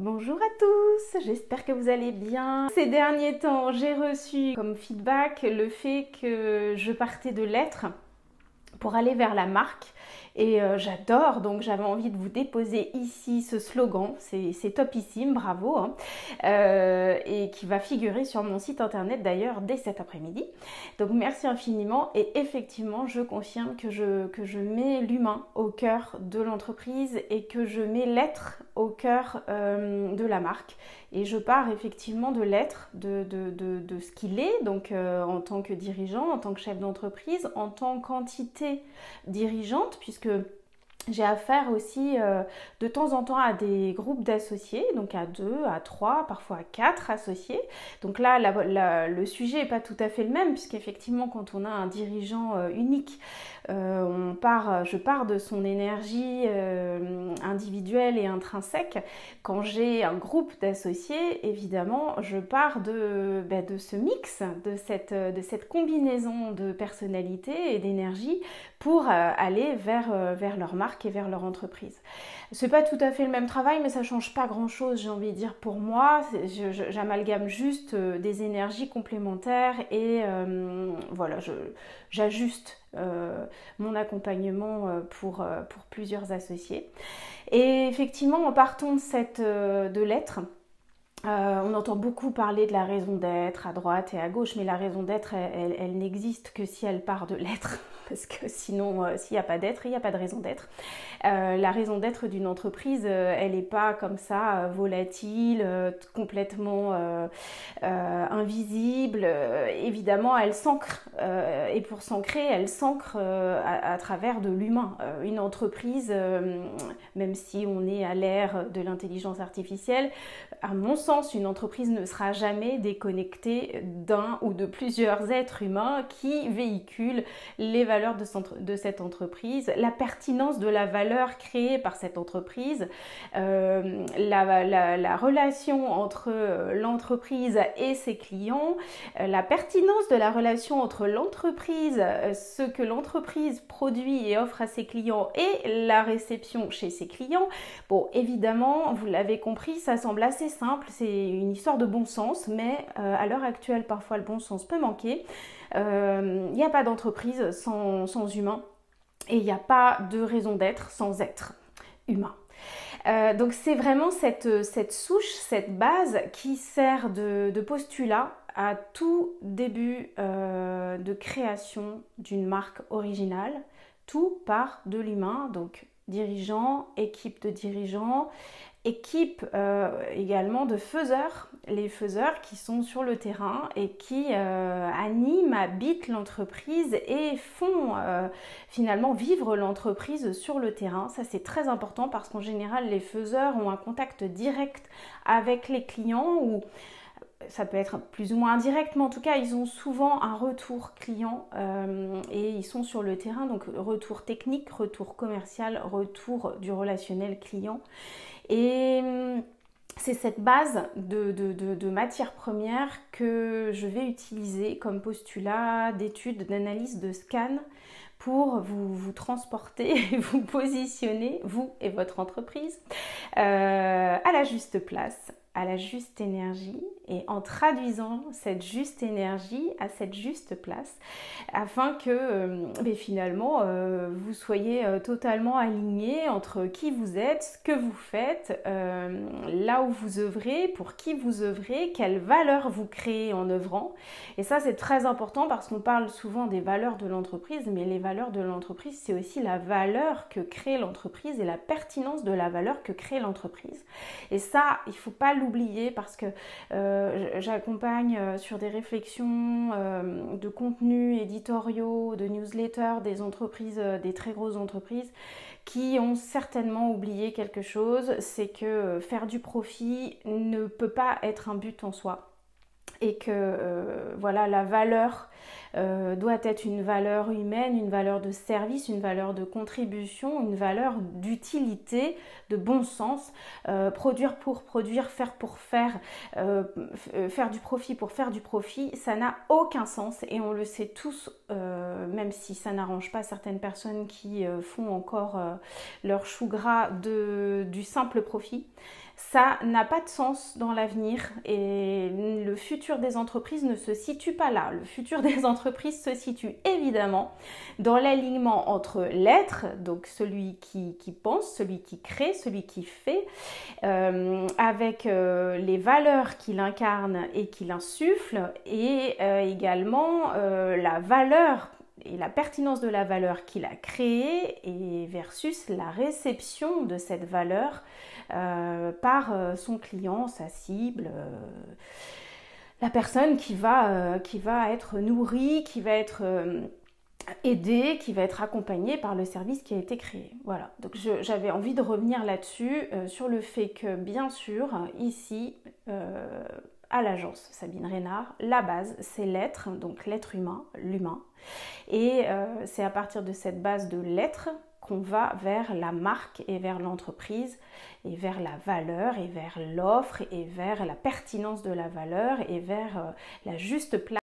Bonjour à tous, j'espère que vous allez bien. Ces derniers temps, j'ai reçu comme feedback le fait que je partais de l'être pour aller vers la marque. Et j'adore, donc j'avais envie de vous déposer ici ce slogan, c'est topissime, bravo, hein, et qui va figurer sur mon site internet d'ailleurs dès cet après-midi. Donc merci infiniment et effectivement je confirme que je mets l'humain au cœur de l'entreprise et que je mets l'être au cœur de la marque. Et je pars effectivement de l'être, de ce qu'il est, donc en tant que dirigeant, en tant que chef d'entreprise, en tant qu'entité dirigeante, puisque j'ai affaire aussi de temps en temps à des groupes d'associés, donc à 2, à 3, parfois à 4 associés. Donc là, le sujet n'est pas tout à fait le même, puisqu'effectivement, quand on a un dirigeant unique, je pars de son énergie individuelle et intrinsèque. Quand j'ai un groupe d'associés, évidemment, je pars de ce mix, de cette combinaison de personnalité et d'énergie pour aller vers leur marque et vers leur entreprise. C'est pas tout à fait le même travail, mais ça change pas grand chose, j'ai envie de dire, pour moi. J'amalgame juste des énergies complémentaires et voilà, j'ajuste mon accompagnement pour plusieurs associés. Et effectivement, en partant de l'être, on entend beaucoup parler de la raison d'être à droite et à gauche, mais la raison d'être, elle n'existe que si elle part de l'être, parce que sinon, s'il n'y a pas d'être, il n'y a pas de raison d'être. La raison d'être d'une entreprise, elle n'est pas comme ça volatile, complètement invisible. Évidemment, elle s'ancre, et pour s'ancrer, elle s'ancre à travers de l'humain. Une entreprise, même si on est à l'ère de l'intelligence artificielle, à mon sens, une entreprise ne sera jamais déconnectée d'un ou de plusieurs êtres humains qui véhiculent les valeurs de cette entreprise, la pertinence de la valeur créée par cette entreprise, la relation entre l'entreprise et ses clients, la pertinence de la relation entre l'entreprise, ce que l'entreprise produit et offre à ses clients et la réception chez ses clients. Bon, évidemment, vous l'avez compris, ça semble assez simple, c'est une histoire de bon sens, mais à l'heure actuelle, parfois le bon sens peut manquer. Il n'y a pas d'entreprise sans humain et il n'y a pas de raison d'être sans être humain. Donc c'est vraiment cette souche, cette base qui sert de postulat à tout début de création d'une marque originale. Tout part de l'humain, donc dirigeant, équipe de dirigeants, équipe également de faiseurs, les faiseurs qui sont sur le terrain et qui animent, habitent l'entreprise et font finalement vivre l'entreprise sur le terrain. Ça c'est très important parce qu'en général les faiseurs ont un contact direct avec les clients ou ça peut être plus ou moins indirect, mais en tout cas, ils ont souvent un retour client et ils sont sur le terrain, donc retour technique, retour commercial, retour du relationnel client. Et c'est cette base de matières premières que je vais utiliser comme postulat d'étude, d'analyse, de scan pour vous transporter et vous positionner, vous et votre entreprise, à la juste place, à la juste énergie et en traduisant cette juste énergie à cette juste place afin que finalement vous soyez totalement aligné entre qui vous êtes, ce que vous faites, là où vous œuvrez, pour qui vous œuvrez, quelles valeurs vous créez en œuvrant. Et ça c'est très important parce qu'on parle souvent des valeurs de l'entreprise, mais les valeurs de l'entreprise c'est aussi la valeur que crée l'entreprise et la pertinence de la valeur que crée l'entreprise. Et ça il ne faut pas l'oublier parce que j'accompagne sur des réflexions de contenu éditoriaux, de newsletters, des entreprises, des très grosses entreprises qui ont certainement oublié quelque chose, c'est que faire du profit ne peut pas être un but en soi. Et que voilà, la valeur doit être une valeur humaine, une valeur de service, une valeur de contribution, une valeur d'utilité, de bon sens. Produire pour produire, faire pour faire, faire du profit pour faire du profit, ça n'a aucun sens et on le sait tous, même si ça n'arrange pas certaines personnes qui font encore leur chou gras du simple profit. ça n'a pas de sens dans l'avenir et le futur des entreprises ne se situe pas là. Le futur des entreprises se situe évidemment dans l'alignement entre l'être, donc celui qui pense, celui qui crée, celui qui fait, avec les valeurs qu'il incarne et qu'il insuffle, et également la valeur et la pertinence de la valeur qu'il a créée et versus la réception de cette valeur par son client, sa cible, la personne qui va être nourrie, qui va être aidée, qui va être accompagnée par le service qui a été créé. Voilà, donc j'avais envie de revenir là-dessus, sur le fait que bien sûr, ici, à l'agence Sabine Reynard, la base c'est l'être, donc l'être humain, l'humain. Et c'est à partir de cette base de l'être qu'on va vers la marque et vers l'entreprise et vers la valeur et vers l'offre et vers la pertinence de la valeur et vers la juste place